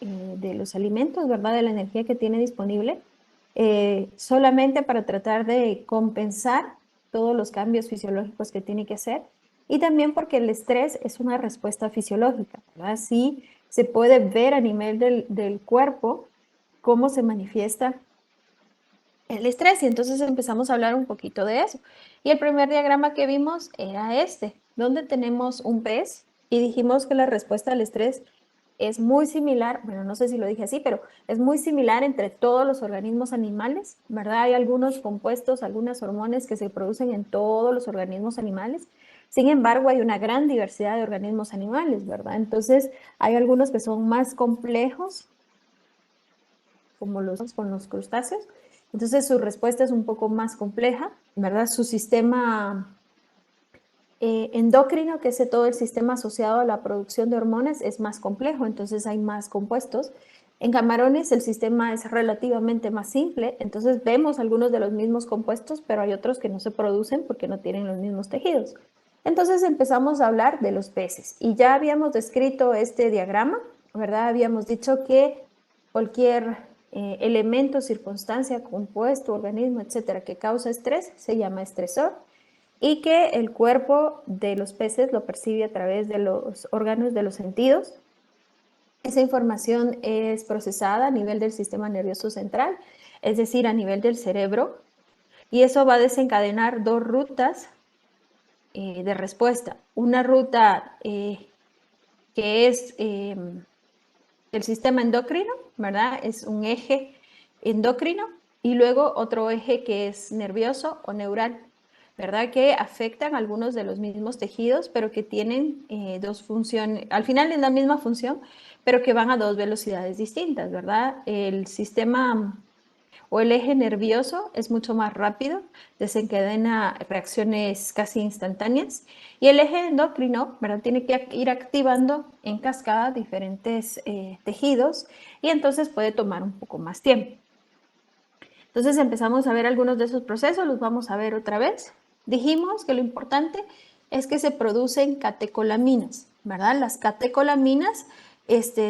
de los alimentos, ¿verdad? De la energía que tiene disponible, solamente para tratar de compensar todos los cambios fisiológicos que tiene que hacer. Y también porque el estrés es una respuesta fisiológica, ¿verdad? Sí se puede ver a nivel del cuerpo cómo se manifiesta el estrés. Y entonces empezamos a hablar un poquito de eso. Y el primer diagrama que vimos era este, donde tenemos un pez y dijimos que la respuesta al estrés es muy similar, bueno, no sé si lo dije así, pero es muy similar entre todos los organismos animales, ¿verdad? Hay algunos compuestos, algunas hormonas que se producen en todos los organismos animales. Sin embargo, hay una gran diversidad de organismos animales, ¿verdad? Entonces, hay algunos que son más complejos, como los con los crustáceos. Entonces, su respuesta es un poco más compleja, ¿verdad? Su sistema endocrino, que es todo el sistema asociado a la producción de hormonas, es más complejo, entonces hay más compuestos. En camarones el sistema es relativamente más simple, entonces vemos algunos de los mismos compuestos, pero hay otros que no se producen porque no tienen los mismos tejidos. Entonces empezamos a hablar de los peces y ya habíamos descrito este diagrama, ¿verdad? Habíamos dicho que cualquier elemento, circunstancia, compuesto, organismo, etcétera, que causa estrés se llama estresor y que el cuerpo de los peces lo percibe a través de los órganos de los sentidos. Esa información es procesada a nivel del sistema nervioso central, es decir, a nivel del cerebro, y eso va a desencadenar dos rutas de respuesta. Una ruta que es el sistema endocrino, ¿verdad? Es un eje endocrino, y luego otro eje que es nervioso o neural, ¿verdad? Que afectan algunos de los mismos tejidos, pero que tienen dos funciones, al final es la misma función, pero que van a dos velocidades distintas, ¿verdad? El sistema o el eje nervioso es mucho más rápido, desencadena reacciones casi instantáneas, y el eje endocrino, ¿verdad? Tiene que ir activando en cascada diferentes tejidos, y entonces puede tomar un poco más tiempo. Entonces empezamos a ver algunos de esos procesos, los vamos a ver otra vez. Dijimos que lo importante es que se producen catecolaminas, ¿verdad? Las catecolaminas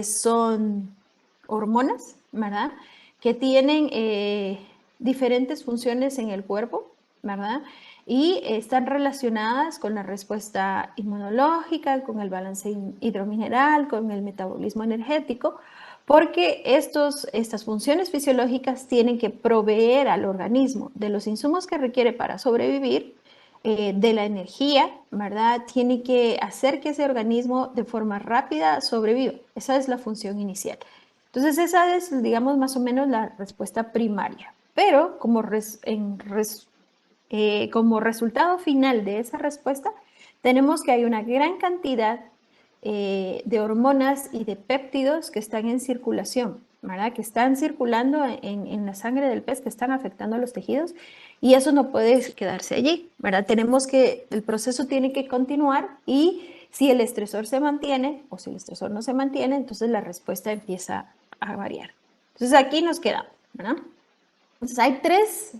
son hormonas, ¿verdad? Que tienen diferentes funciones en el cuerpo, ¿verdad? Y están relacionadas con la respuesta inmunológica, con el balance hidromineral, con el metabolismo energético, porque estas funciones fisiológicas tienen que proveer al organismo de los insumos que requiere para sobrevivir, de la energía, ¿verdad? Tiene que hacer que ese organismo de forma rápida sobreviva. Esa es la función inicial. Entonces esa es, digamos, más o menos la respuesta primaria. Pero como resultado final de esa respuesta, tenemos que hay una gran cantidad de hormonas y de péptidos que están en circulación, ¿verdad? Que están circulando en la sangre del pez, que están afectando a los tejidos, y eso no puede quedarse allí, ¿verdad? El proceso tiene que continuar, y si el estresor se mantiene o si el estresor no se mantiene, entonces la respuesta empieza a variar. Entonces aquí nos quedamos, ¿verdad? Entonces hay tres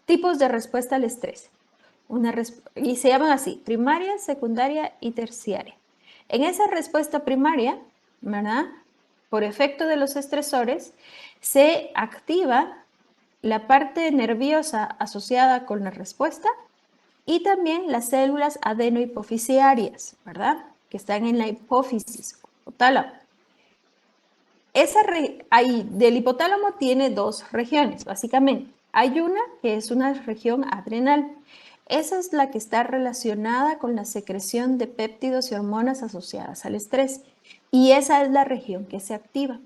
tipos de respuesta al estrés. Y se llaman así: primaria, secundaria y terciaria. En esa respuesta primaria, ¿verdad? Por efecto de los estresores, se activa la parte nerviosa asociada con la respuesta y también las células adenohipofisiarias, ¿verdad? Que están en la hipófisis o tálamo. Del hipotálamo tiene dos regiones, básicamente. Hay una que es una región adrenal. Esa es la que está relacionada con la secreción de péptidos y hormonas asociadas al estrés. Y esa es la región que se activa.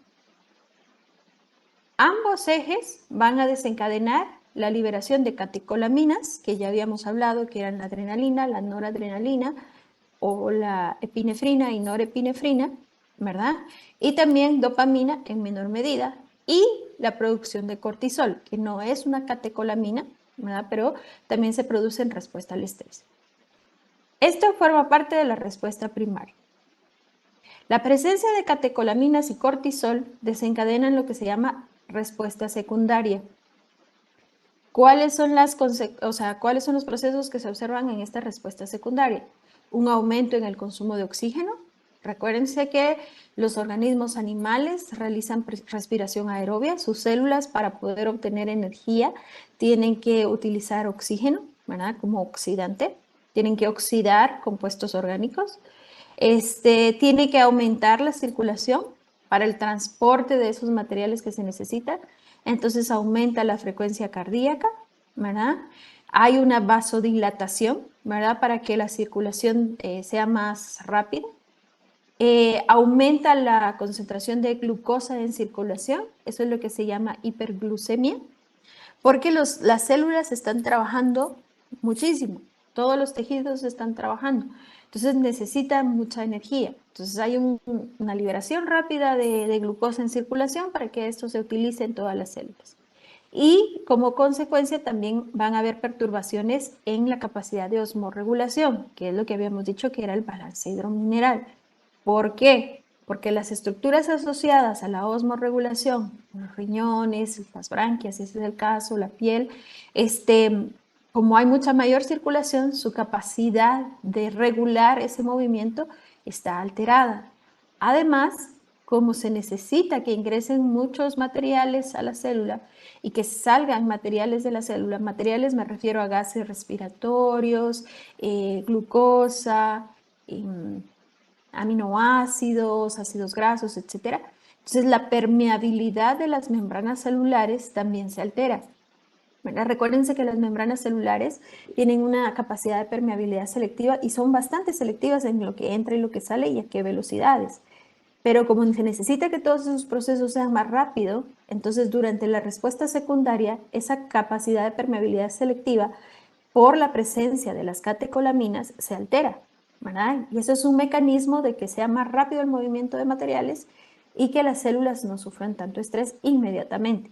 Ambos ejes van a desencadenar la liberación de catecolaminas, que ya habíamos hablado, que eran la adrenalina, la noradrenalina, o la epinefrina y norepinefrina, ¿verdad? Y también dopamina en menor medida, y la producción de cortisol, que no es una catecolamina, ¿verdad? Pero también se produce en respuesta al estrés. Esto forma parte de la respuesta primaria. La presencia de catecolaminas y cortisol desencadenan lo que se llama respuesta secundaria. ¿Cuáles son los procesos que se observan en esta respuesta secundaria? Un aumento en el consumo de oxígeno, Recuérdense que los organismos animales realizan respiración aerobia. Sus células, para poder obtener energía, tienen que utilizar oxígeno, ¿verdad? Como oxidante. Tienen que oxidar compuestos orgánicos. Tiene que aumentar la circulación para el transporte de esos materiales que se necesitan. Entonces aumenta la frecuencia cardíaca, ¿verdad? Hay una vasodilatación, ¿verdad? Para que la circulación sea más rápida. Aumenta la concentración de glucosa en circulación, eso es lo que se llama hiperglucemia, porque las células están trabajando muchísimo, todos los tejidos están trabajando, entonces necesitan mucha energía. Entonces hay una liberación rápida de glucosa en circulación para que esto se utilice en todas las células. Y como consecuencia también van a haber perturbaciones en la capacidad de osmorregulación, que es lo que habíamos dicho que era el balance hidromineral. ¿Por qué? Porque las estructuras asociadas a la osmorregulación, los riñones, las branquias, si ese es el caso, la piel, como hay mucha mayor circulación, su capacidad de regular ese movimiento está alterada. Además, como se necesita que ingresen muchos materiales a la célula y que salgan materiales de la célula, materiales me refiero a gases respiratorios, glucosa, aminoácidos, ácidos grasos, etc. Entonces la permeabilidad de las membranas celulares también se altera. ¿Verdad? Recuérdense que las membranas celulares tienen una capacidad de permeabilidad selectiva y son bastante selectivas en lo que entra y lo que sale y a qué velocidades. Pero como se necesita que todos esos procesos sean más rápido, entonces durante la respuesta secundaria, esa capacidad de permeabilidad selectiva por la presencia de las catecolaminas se altera, ¿verdad? Y eso es un mecanismo de que sea más rápido el movimiento de materiales y que las células no sufran tanto estrés inmediatamente.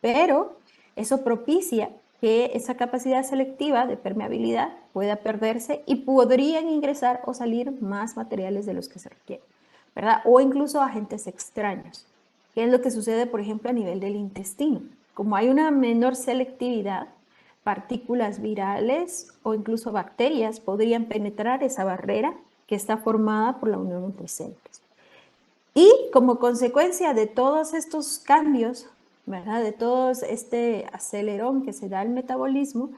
Pero eso propicia que esa capacidad selectiva de permeabilidad pueda perderse y podrían ingresar o salir más materiales de los que se requieren, ¿verdad? O incluso agentes extraños. ¿Qué es lo que sucede, por ejemplo, a nivel del intestino? Como hay una menor selectividad, partículas virales o incluso bacterias podrían penetrar esa barrera que está formada por la unión entre células. Y como consecuencia de todos estos cambios, ¿verdad? De todo este acelerón que se da al metabolismo,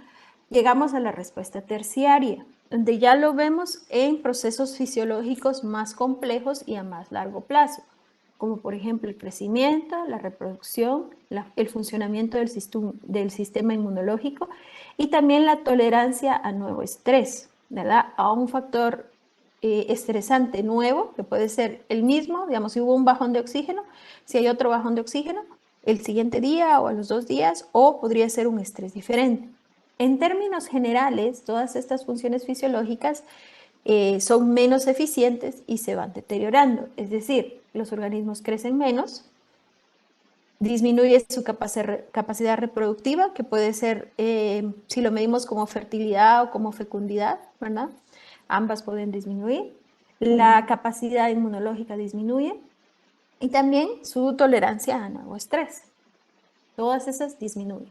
llegamos a la respuesta terciaria, donde ya lo vemos en procesos fisiológicos más complejos y a más largo plazo, como por ejemplo el crecimiento, la reproducción, el funcionamiento del sistema inmunológico y también la tolerancia a nuevo estrés, ¿verdad? A un factor estresante nuevo, que puede ser el mismo, digamos, si hubo un bajón de oxígeno, si hay otro bajón de oxígeno, el siguiente día o a los 2 días, o podría ser un estrés diferente. En términos generales, todas estas funciones fisiológicas son menos eficientes y se van deteriorando, es decir, los organismos crecen menos, disminuye su capacidad reproductiva, que puede ser, si lo medimos como fertilidad o como fecundidad, ¿verdad? Ambas pueden disminuir. La capacidad inmunológica disminuye y también su tolerancia a nuevo estrés. Todas esas disminuyen.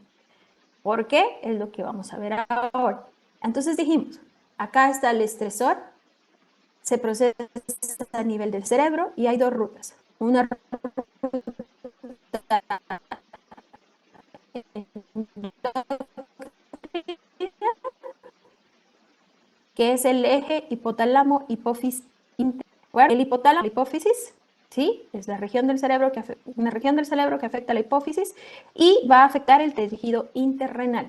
¿Por qué? Es lo que vamos a ver ahora. Entonces dijimos, acá está el estresor, se procesa a nivel del cerebro y hay dos rutas. Una ruta que es el eje hipotálamo-hipófisis. El hipotálamo, la hipófisis, ¿sí? Es la región del cerebro una región del cerebro que afecta a la hipófisis y va a afectar el tejido interrenal.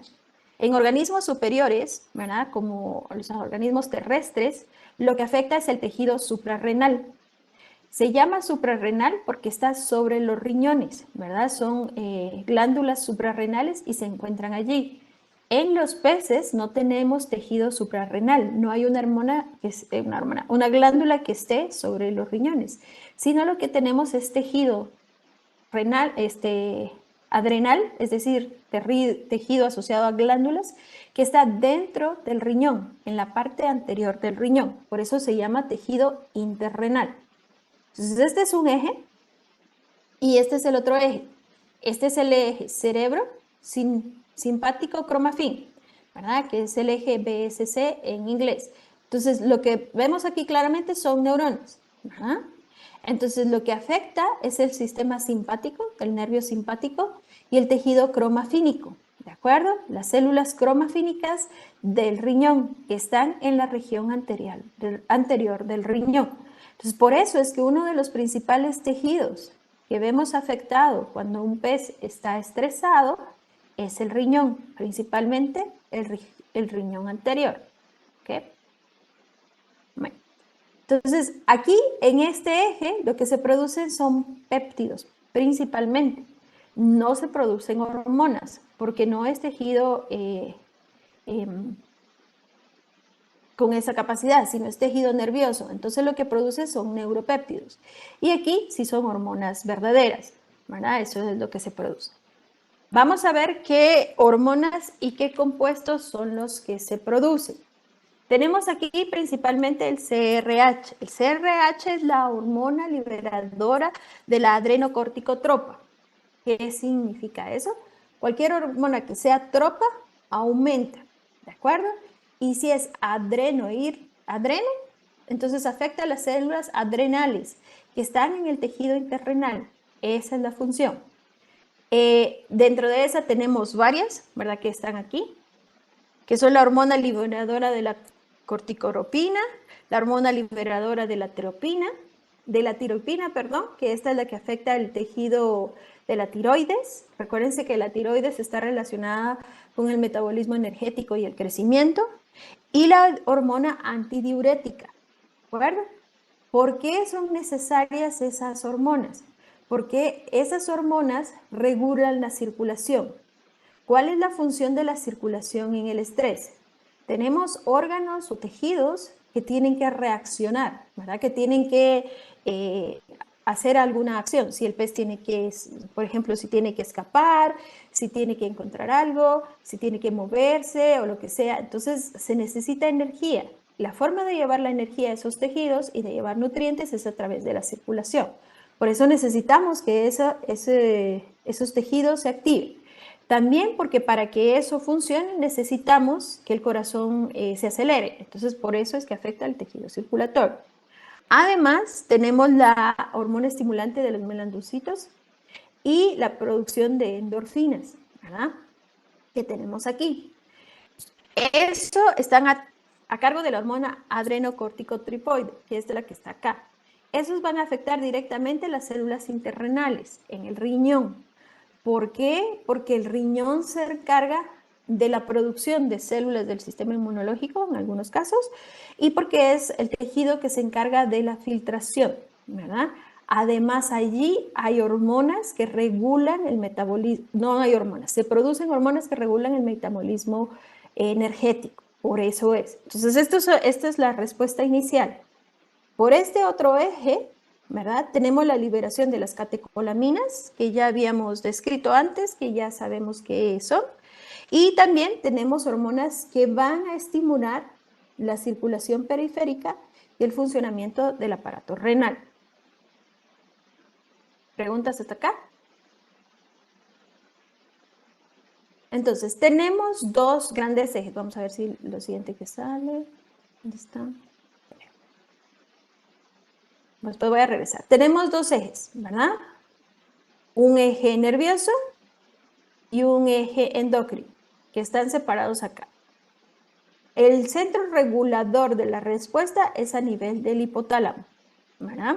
En organismos superiores, ¿verdad? Como los organismos terrestres, lo que afecta es el tejido suprarrenal. Se llama suprarrenal porque está sobre los riñones, ¿verdad? Son glándulas suprarrenales y se encuentran allí. En los peces no tenemos tejido suprarrenal, no hay una glándula que esté sobre los riñones, sino lo que tenemos es tejido renal, adrenal, es decir, tejido asociado a glándulas, que está dentro del riñón, en la parte anterior del riñón. Por eso se llama tejido interrenal. Entonces, este es un eje y este es el otro eje. Este es el eje cerebro simpático cromafín, ¿verdad? Que es el eje BSC en inglés. Entonces, lo que vemos aquí claramente son neuronas. ¿verdad? Entonces, lo que afecta es el sistema simpático, el nervio simpático, y el tejido cromafínico, ¿de acuerdo? Las células cromafínicas del riñón que están en la región anterior del riñón. Entonces, por eso es que uno de los principales tejidos que vemos afectado cuando un pez está estresado es el riñón, principalmente el riñón anterior. ¿Okay? Bueno. Entonces, aquí en este eje lo que se producen son péptidos, principalmente. No se producen hormonas, porque no es tejido con esa capacidad, sino es tejido nervioso. Entonces, lo que produce son neuropéptidos. Y aquí sí son hormonas verdaderas, ¿verdad? Eso es lo que se produce. Vamos a ver qué hormonas y qué compuestos son los que se producen. Tenemos aquí principalmente el CRH. El CRH es la hormona liberadora de la adrenocorticotropa. ¿Qué significa eso? Cualquier hormona que sea tropa aumenta, ¿de acuerdo? Y si es adreno, entonces afecta a las células adrenales que están en el tejido interrenal. Esa es la función. Dentro de esa tenemos varias, ¿verdad? Que están aquí, que son la hormona liberadora de la corticoropina, la hormona liberadora de la tiroipina, que esta es la que afecta el tejido de la tiroides. Recuérdense que la tiroides está relacionada con el metabolismo energético y el crecimiento. Y la hormona antidiurética, ¿de acuerdo? ¿Por qué son necesarias esas hormonas? Porque esas hormonas regulan la circulación. ¿Cuál es la función de la circulación en el estrés? Tenemos órganos o tejidos que tienen que reaccionar, ¿verdad? Que tienen que hacer alguna acción. Si el pez tiene que, por ejemplo, si tiene que escapar, si tiene que encontrar algo, si tiene que moverse o lo que sea. Entonces se necesita energía. La forma de llevar la energía a esos tejidos y de llevar nutrientes es a través de la circulación. Por eso necesitamos que esos tejidos se activen. También porque para que eso funcione necesitamos que el corazón se acelere. Entonces, por eso es que afecta al tejido circulatorio. Además, tenemos la hormona estimulante de los melanocitos y la producción de endorfinas, ¿verdad? Que tenemos aquí. Esto están a cargo de la hormona adrenocorticotropoide, que es de la que está acá. Esos van a afectar directamente las células interrenales en el riñón. ¿Por qué? Porque el riñón se encarga de la producción de células del sistema inmunológico en algunos casos y porque es el tejido que se encarga de la filtración, ¿verdad? Además, allí hay hormonas que regulan el metabolismo, no hay hormonas, se producen hormonas que regulan el metabolismo energético, por eso es. Entonces, esta es la respuesta inicial. Por este otro eje, ¿verdad? Tenemos la liberación de las catecolaminas, que ya habíamos descrito antes, que ya sabemos qué son. Y también tenemos hormonas que van a estimular la circulación periférica y el funcionamiento del aparato renal. ¿Preguntas hasta acá? Entonces, tenemos dos grandes ejes. Vamos a ver si lo siguiente que sale. ¿Dónde está? Después voy a regresar. Tenemos dos ejes, ¿verdad? Un eje nervioso y un eje endocrino, que están separados acá. El centro regulador de la respuesta es a nivel del hipotálamo, ¿verdad?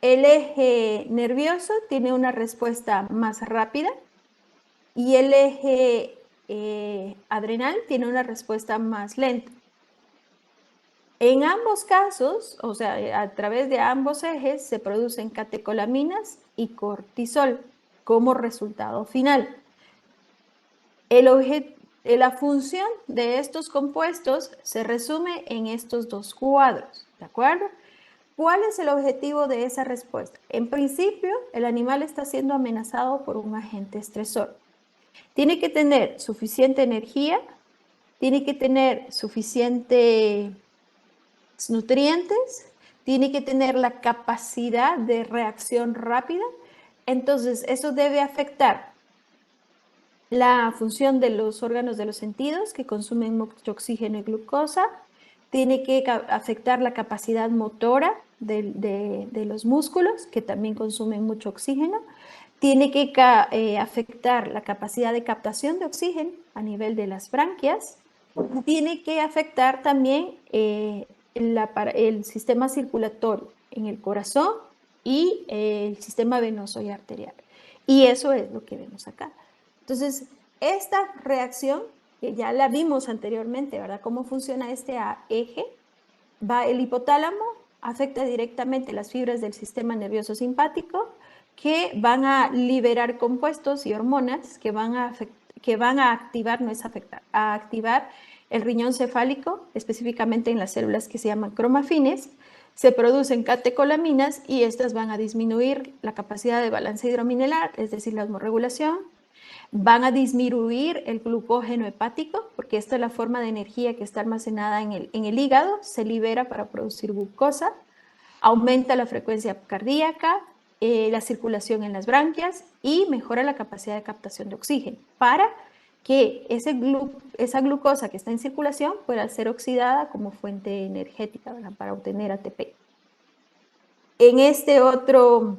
El eje nervioso tiene una respuesta más rápida y el eje adrenal tiene una respuesta más lenta. En ambos casos, o sea, a través de ambos ejes se producen catecolaminas y cortisol como resultado final. La función de estos compuestos se resume en estos dos cuadros, ¿de acuerdo? ¿Cuál es el objetivo de esa respuesta? En principio, el animal está siendo amenazado por un agente estresor. Tiene que tener suficiente energía, tiene que tener suficientes nutrientes, tiene que tener la capacidad de reacción rápida. Entonces, eso debe afectar la función de los órganos de los sentidos que consumen mucho oxígeno y glucosa, tiene que afectar la capacidad motora de los músculos, que también consumen mucho oxígeno, tiene que afectar la capacidad de captación de oxígeno a nivel de las branquias, tiene que afectar también el sistema circulatorio en el corazón y el sistema venoso y arterial. Y eso es lo que vemos acá. Entonces, esta reacción, que ya la vimos anteriormente, ¿verdad? Cómo funciona este eje, va el hipotálamo, afecta directamente las fibras del sistema nervioso simpático, que van a liberar compuestos y hormonas que van a activar, no es afectar, a activar el riñón cefálico, específicamente en las células que se llaman cromafines. Se producen catecolaminas y estas van a disminuir la capacidad de balance hidromineral, es decir, la osmorregulación. Van a disminuir el glucógeno hepático, porque esta es la forma de energía que está almacenada en el hígado, se libera para producir glucosa. Aumenta la frecuencia cardíaca, la circulación en las branquias y mejora la capacidad de captación de oxígeno para que esa glucosa que está en circulación pueda ser oxidada como fuente energética, ¿verdad? Para obtener ATP. En este otro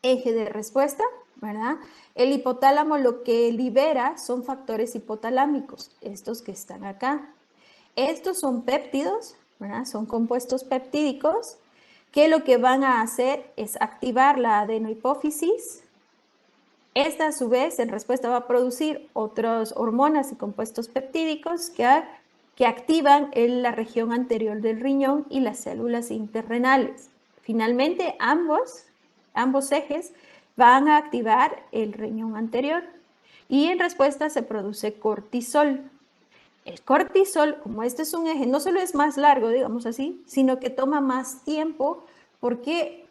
eje de respuesta, ¿verdad? El hipotálamo lo que libera son factores hipotalámicos, estos que están acá. Estos son péptidos, ¿verdad? Son compuestos peptídicos que lo que van a hacer es activar la adenohipófisis. Esta a su vez en respuesta va a producir otras hormonas y compuestos peptídicos que activan en la región anterior del riñón y las células interrenales. Finalmente ambos ejes van a activar el riñón anterior y en respuesta se produce cortisol. El cortisol, como este es un eje, no solo es más largo, digamos así, sino que toma más tiempo porque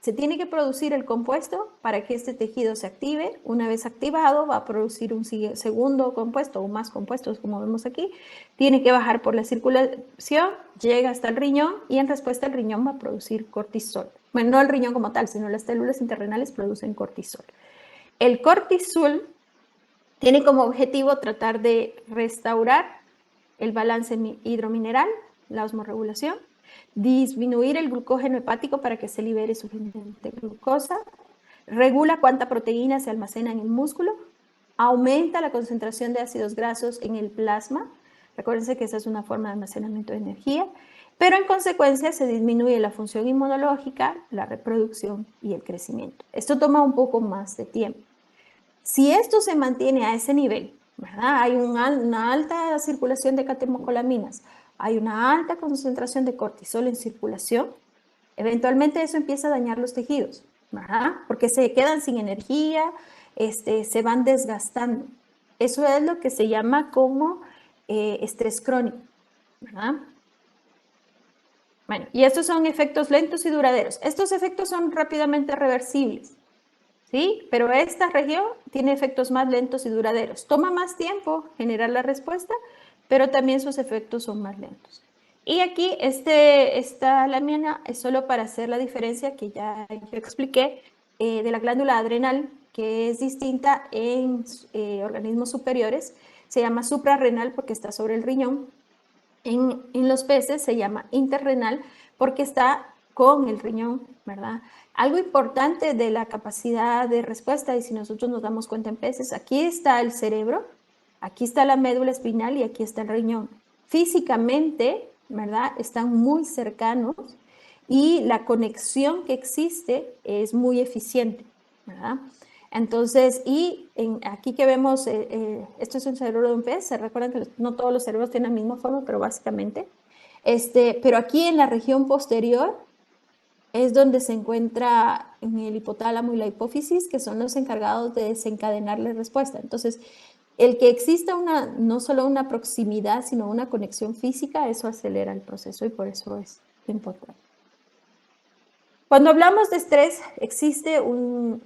se tiene que producir el compuesto para que este tejido se active. Una vez activado, va a producir un segundo compuesto o más compuestos, como vemos aquí. Tiene que bajar por la circulación, llega hasta el riñón y en respuesta el riñón va a producir cortisol. Bueno, no el riñón como tal, sino las células interrenales producen cortisol. El cortisol tiene como objetivo tratar de restaurar el balance hidromineral, la osmorregulación, disminuir el glucógeno hepático para que se libere suficiente glucosa, regula cuánta proteína se almacena en el músculo, aumenta la concentración de ácidos grasos en el plasma, recuérdense que esa es una forma de almacenamiento de energía, pero en consecuencia se disminuye la función inmunológica, la reproducción y el crecimiento. Esto toma un poco más de tiempo. Si esto se mantiene a ese nivel, ¿verdad? Hay una alta circulación de catecolaminas, hay una alta concentración de cortisol en circulación, eventualmente eso empieza a dañar los tejidos, ¿verdad? Porque se quedan sin energía, se van desgastando. Eso es lo que se llama como estrés crónico, ¿verdad? Bueno, y estos son efectos lentos y duraderos. Estos efectos son rápidamente reversibles. ¿Sí? Pero esta región tiene efectos más lentos y duraderos. Toma más tiempo generar la respuesta, pero también sus efectos son más lentos. Y aquí esta lámina es solo para hacer la diferencia que ya yo expliqué de la glándula adrenal, que es distinta en organismos superiores. Se llama suprarrenal porque está sobre el riñón. En los peces se llama interrenal porque está con el riñón, ¿verdad? Algo importante de la capacidad de respuesta, y si nosotros nos damos cuenta en peces, aquí está el cerebro, aquí está la médula espinal y aquí está el riñón. Físicamente, ¿verdad? Están muy cercanos y la conexión que existe es muy eficiente, ¿verdad? Entonces, aquí que vemos, esto es un cerebro de un pez, se recuerdan que no todos los cerebros tienen la misma forma, pero básicamente, pero aquí en la región posterior es donde se encuentra en el hipotálamo y la hipófisis, que son los encargados de desencadenar la respuesta. Entonces, el que exista no solo una proximidad, sino una conexión física, eso acelera el proceso y por eso es importante. Cuando hablamos de estrés, existe una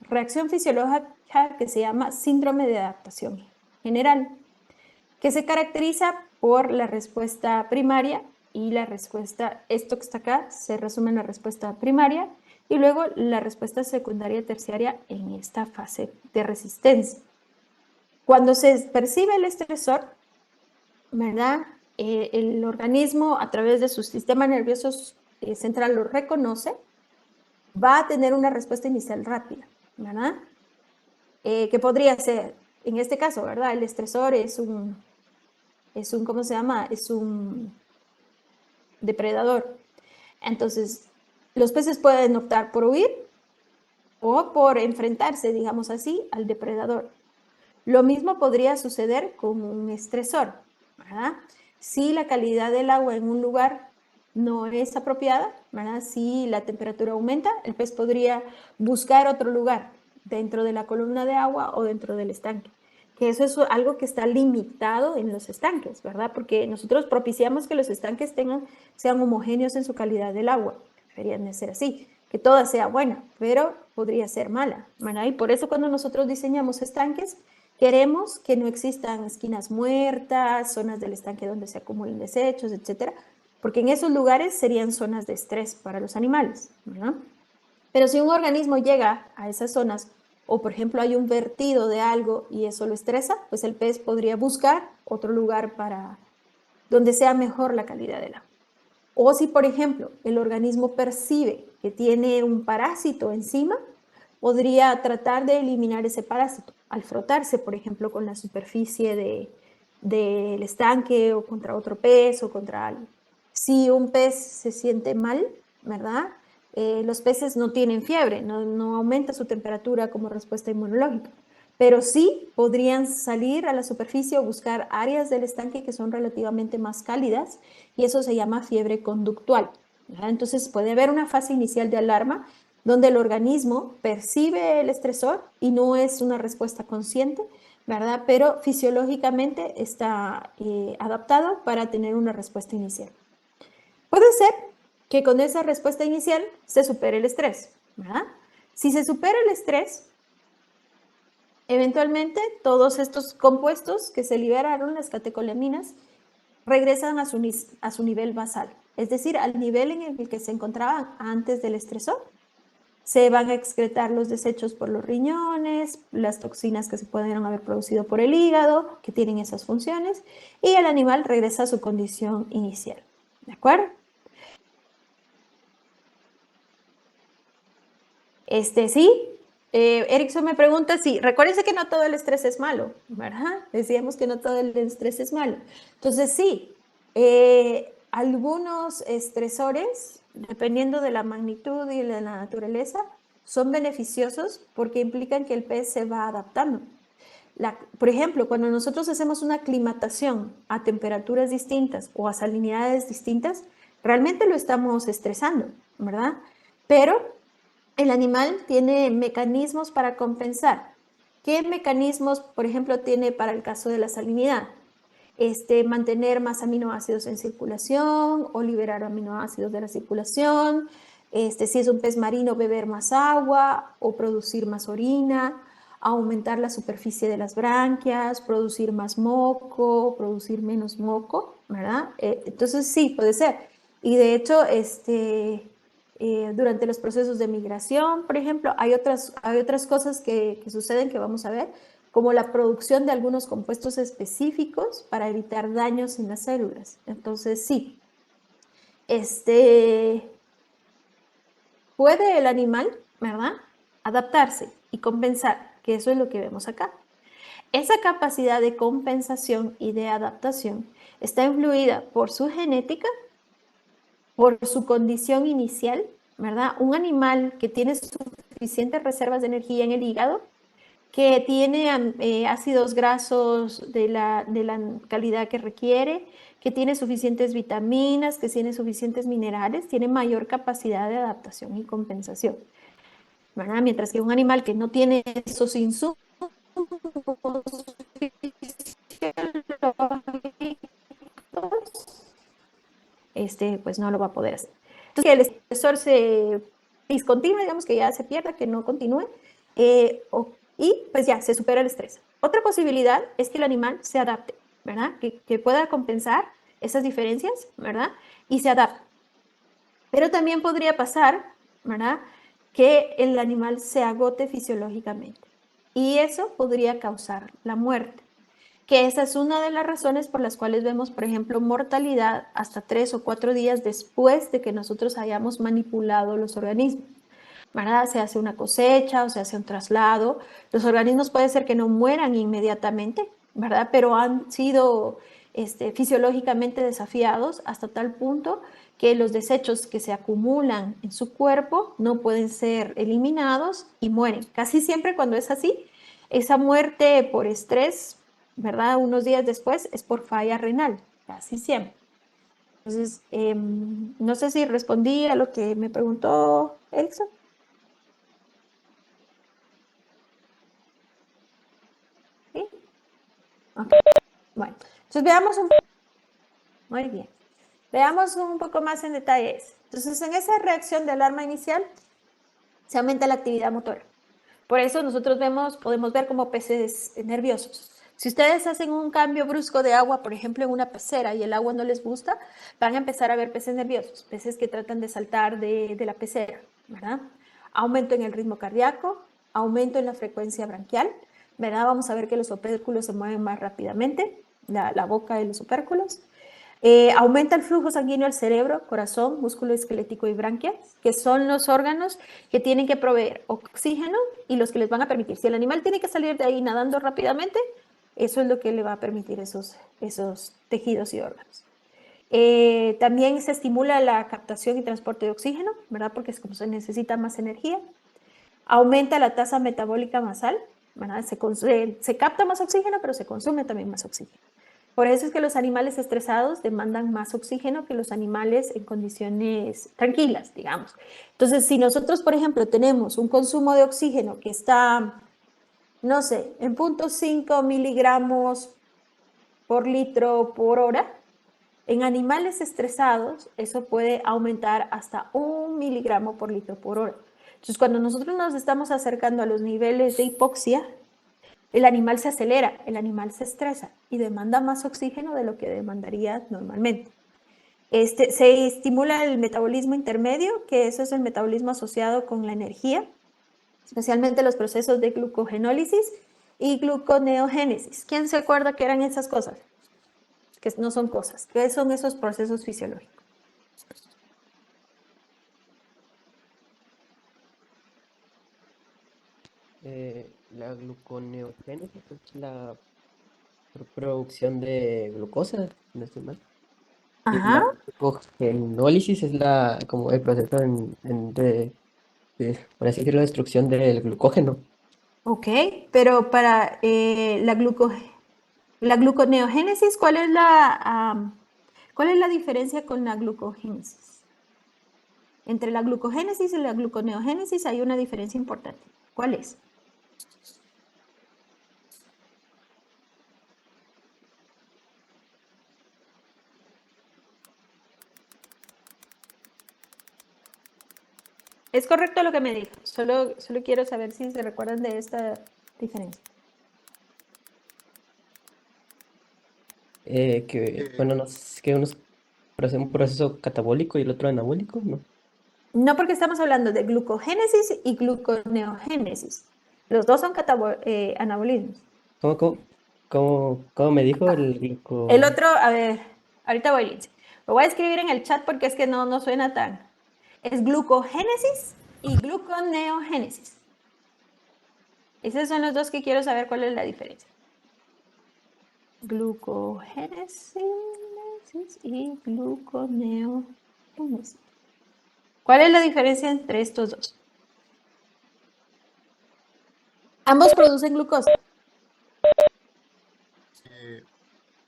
reacción fisiológica que se llama síndrome de adaptación general, que se caracteriza por la respuesta primaria y la respuesta, esto que está acá, se resume en la respuesta primaria y luego la respuesta secundaria y terciaria en esta fase de resistencia. Cuando se percibe el estresor, ¿verdad? el organismo a través de su sistema nervioso central lo reconoce, va a tener una respuesta inicial rápida, ¿verdad? Que podría ser, en este caso, ¿verdad? El estresor es un, ¿cómo se llama? Es un depredador. Entonces, los peces pueden optar por huir o por enfrentarse, digamos así, al depredador. Lo mismo podría suceder con un estresor, ¿verdad? Si la calidad del agua en un lugar no es apropiada, ¿verdad? Si la temperatura aumenta, el pez podría buscar otro lugar dentro de la columna de agua o dentro del estanque. Que eso es algo que está limitado en los estanques, ¿verdad? Porque nosotros propiciamos que los estanques sean homogéneos en su calidad del agua. Deberían de ser así, que toda sea buena, pero podría ser mala, ¿verdad? Y por eso cuando nosotros diseñamos estanques, queremos que no existan esquinas muertas, zonas del estanque donde se acumulen desechos, etcétera, porque en esos lugares serían zonas de estrés para los animales, ¿verdad? Pero si un organismo llega a esas zonas, o por ejemplo hay un vertido de algo y eso lo estresa, pues el pez podría buscar otro lugar para donde sea mejor la calidad del agua. O si, por ejemplo, el organismo percibe que tiene un parásito encima, podría tratar de eliminar ese parásito al frotarse, por ejemplo, con la superficie del estanque o contra otro pez o contra algo. Si un pez se siente mal, ¿verdad? Los peces no tienen fiebre, no aumenta su temperatura como respuesta inmunológica, pero sí podrían salir a la superficie o buscar áreas del estanque que son relativamente más cálidas y eso se llama fiebre conductual, ¿verdad? Entonces puede haber una fase inicial de alarma donde el organismo percibe el estresor y no es una respuesta consciente, ¿verdad? Pero fisiológicamente está adaptado para tener una respuesta inicial. Puede ser que con esa respuesta inicial se supere el estrés, ¿verdad? Si se supera el estrés, eventualmente todos estos compuestos que se liberaron, las catecolaminas, regresan a su nivel basal, es decir, al nivel en el que se encontraban antes del estresor. Se van a excretar los desechos por los riñones, las toxinas que se pudieron haber producido por el hígado, que tienen esas funciones, y el animal regresa a su condición inicial. ¿De acuerdo? Sí. Erickson me pregunta si, recuérdense que no todo el estrés es malo, ¿verdad? Decíamos que no todo el estrés es malo. Entonces, sí, algunos estresores, dependiendo de la magnitud y de la naturaleza, son beneficiosos porque implican que el pez se va adaptando. Por ejemplo, cuando nosotros hacemos una aclimatación a temperaturas distintas o a salinidades distintas, realmente lo estamos estresando, ¿verdad? Pero el animal tiene mecanismos para compensar. ¿Qué mecanismos, por ejemplo, tiene para el caso de la salinidad? Mantener más aminoácidos en circulación o liberar aminoácidos de la circulación. Si es un pez marino, beber más agua o producir más orina, aumentar la superficie de las branquias, producir más moco, producir menos moco, ¿verdad? Entonces sí, puede ser. Y de hecho, durante los procesos de migración, por ejemplo, hay otras cosas que suceden que vamos a ver, como la producción de algunos compuestos específicos para evitar daños en las células. Entonces, sí, puede el animal, ¿verdad?, adaptarse y compensar, que eso es lo que vemos acá. Esa capacidad de compensación y de adaptación está influida por su genética, por su condición inicial, ¿verdad? Un animal que tiene suficientes reservas de energía en el hígado, que tiene ácidos grasos de la calidad que requiere, que tiene suficientes vitaminas, que tiene suficientes minerales, tiene mayor capacidad de adaptación y compensación, ¿verdad? Mientras que un animal que no tiene esos insumos pues no lo va a poder hacer. Entonces, que el estresor se discontinúe, digamos que ya se pierda, que no continúe, y pues ya se supera el estrés. Otra posibilidad es que el animal se adapte, ¿verdad? Que pueda compensar esas diferencias, ¿verdad? Y se adapte. Pero también podría pasar, ¿verdad?, que el animal se agote fisiológicamente. Y eso podría causar la muerte. que esa es una de las razones por las cuales vemos, por ejemplo, mortalidad hasta 3 o 4 días después de que nosotros hayamos manipulado los organismos, ¿verdad? Se hace una cosecha o se hace un traslado. Los organismos puede ser que no mueran inmediatamente, ¿verdad? Pero han sido fisiológicamente desafiados hasta tal punto que los desechos que se acumulan en su cuerpo no pueden ser eliminados y mueren. Casi siempre cuando es así, esa muerte por estrés, ¿verdad? Unos días después es por falla renal, casi siempre. Entonces, no sé si respondí a lo que me preguntó Elson. ¿Sí? Okay. Bueno, entonces veamos muy bien. Veamos un poco más en detalle eso. Entonces, en esa reacción de alarma inicial se aumenta la actividad motora. Por eso nosotros podemos ver como peces nerviosos. Si ustedes hacen un cambio brusco de agua, por ejemplo, en una pecera y el agua no les gusta, van a empezar a ver peces nerviosos, peces que tratan de saltar de la pecera, ¿verdad? Aumento en el ritmo cardíaco, aumento en la frecuencia branquial, ¿verdad? Vamos a ver que los opérculos se mueven más rápidamente, la boca de los opérculos. Aumenta el flujo sanguíneo al cerebro, corazón, músculo esquelético y branquias, que son los órganos que tienen que proveer oxígeno y los que les van a permitir. Si el animal tiene que salir de ahí nadando rápidamente, eso es lo que le va a permitir esos tejidos y órganos. También se estimula la captación y transporte de oxígeno, ¿verdad? Porque es como se necesita más energía. Aumenta la tasa metabólica basal, ¿verdad? Se capta más oxígeno, pero se consume también más oxígeno. Por eso es que los animales estresados demandan más oxígeno que los animales en condiciones tranquilas, digamos. Entonces, si nosotros, por ejemplo, tenemos un consumo de oxígeno que está, no sé, en 0.5 miligramos por litro por hora, en animales estresados eso puede aumentar hasta 1 miligramo por litro por hora. Entonces, cuando nosotros nos estamos acercando a los niveles de hipoxia, el animal se acelera, el animal se estresa y demanda más oxígeno de lo que demandaría normalmente. Se estimula el metabolismo intermedio, que eso es el metabolismo asociado con la energía, especialmente los procesos de glucogenólisis y gluconeogénesis. ¿Quién se acuerda que eran esas cosas? Que no son cosas, ¿qué son esos procesos fisiológicos? La gluconeogénesis es la producción de glucosa, no estoy mal. Y la Ajá, glucogenólisis es como el proceso por así decirlo, destrucción del glucógeno. ok, pero para la gluconeogénesis, ¿cuál es la diferencia con la glucogénesis? Entre la glucogénesis y la gluconeogénesis hay una diferencia importante. ¿Cuál es? Es correcto lo que me dijo, solo quiero saber si se recuerdan de esta diferencia. Bueno, no sé, que uno es un proceso catabólico y el otro anabólico, ¿no? No, porque estamos hablando de glucogénesis y gluconeogénesis. Los dos son anabolismos. ¿Cómo, cómo, cómo me dijo el El gluco? otro, a ver, ahorita voy, Lindsay. Lo voy a escribir en el chat porque es que no suena tan. Es glucogénesis y gluconeogénesis. Esos son los dos que quiero saber cuál es la diferencia. Glucogénesis y gluconeogénesis. ¿Cuál es la diferencia entre estos dos? Ambos producen glucosa.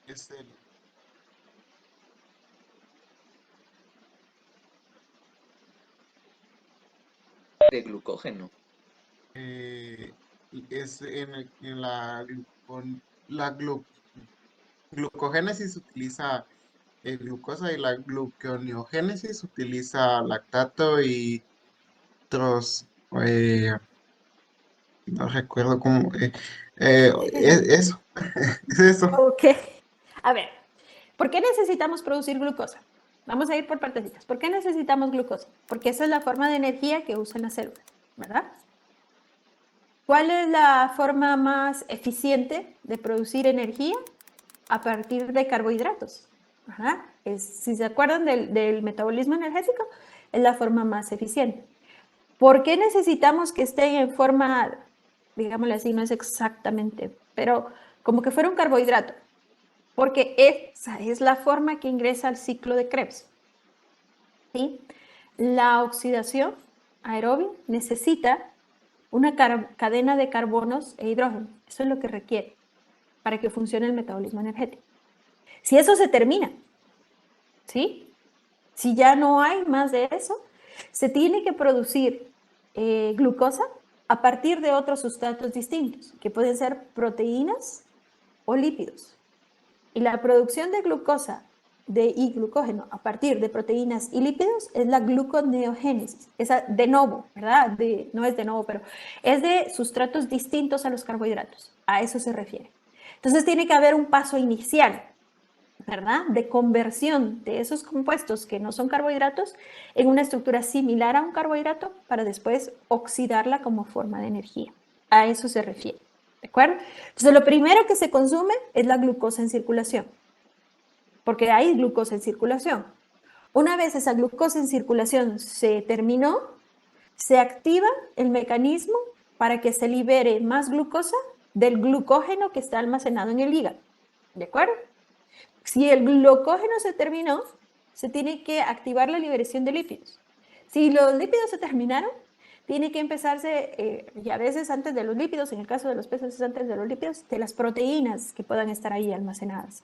Es el, de glucógeno. eh, es en la glucogénesis utiliza glucosa y la gluconeogénesis utiliza lactato y otros, no recuerdo cómo, eso, es eso. Ok. A ver, ¿por qué necesitamos producir glucosa? Vamos a ir por partecitas. ¿Por qué necesitamos glucosa? Porque esa es la forma de energía que usan las células, ¿verdad? ¿Cuál es la forma más eficiente de producir energía? a partir de carbohidratos. Ajá. Si se acuerdan del metabolismo energético, es la forma más eficiente. ¿Por qué necesitamos que estén en forma, digámosle así, no es exactamente, pero como que fuera un carbohidrato? Porque esa es la forma que ingresa al ciclo de Krebs. ¿Sí? La oxidación aeróbica necesita una cadena de carbonos e hidrógeno. Eso es lo que requiere para que funcione el metabolismo energético. Si eso se termina, ¿sí? Si ya no hay más de eso, se tiene que producir glucosa a partir de otros sustratos distintos, que pueden ser proteínas o lípidos. Y la producción de glucosa y glucógeno a partir de proteínas y lípidos es la gluconeogénesis. Esa de nuevo, ¿verdad? No es de nuevo, pero es de sustratos distintos a los carbohidratos. A eso se refiere. Entonces tiene que haber un paso inicial, ¿verdad? De conversión de esos compuestos que no son carbohidratos en una estructura similar a un carbohidrato para después oxidarla como forma de energía. A eso se refiere, ¿de acuerdo? Entonces lo primero que se consume es la glucosa en circulación, porque hay glucosa en circulación. Una vez esa glucosa en circulación se terminó, se activa el mecanismo para que se libere más glucosa del glucógeno que está almacenado en el hígado, ¿de acuerdo? Si el glucógeno se terminó, se tiene que activar la liberación de lípidos. Si los lípidos se terminaron, tiene que empezarse, y a veces antes de los lípidos, en el caso de los peces antes de los lípidos, de las proteínas que puedan estar ahí almacenadas.